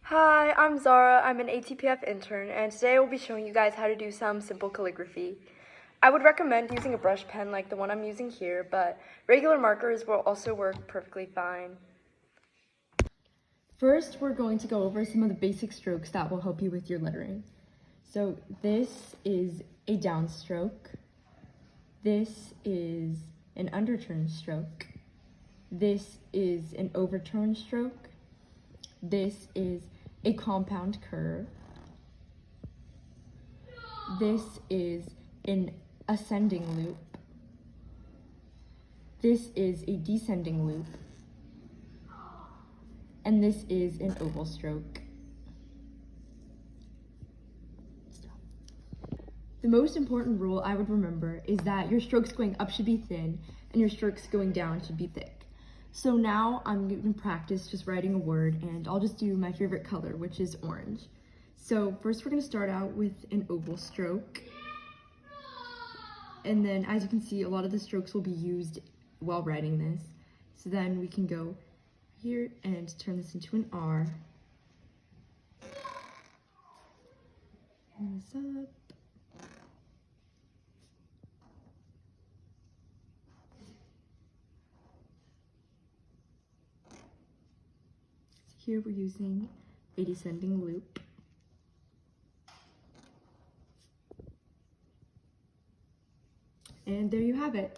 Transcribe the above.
Hi, I'm Zara. I'm an ATPF intern, and today I will be showing you guys how to do some simple calligraphy. I would recommend using a brush pen like the one I'm using here, but regular markers will also work perfectly fine. First, we're going to go over some of the basic strokes that will help you with your lettering. So this is a downstroke. This is an underturn stroke. This is an overturn stroke. This is a compound curve. This is an ascending loop. This is a descending loop. And this is an oval stroke. The most important rule I would remember is that your strokes going up should be thin and your strokes going down should be thick. So now I'm going to practice just writing a word, and I'll just do my favorite color, which is orange. So first we're going to start out with an oval stroke. And then as you can see, a lot of the strokes will be used while writing this. So then we can go here and turn this into an R. Turn this up. Here we're using a descending loop. And there you have it.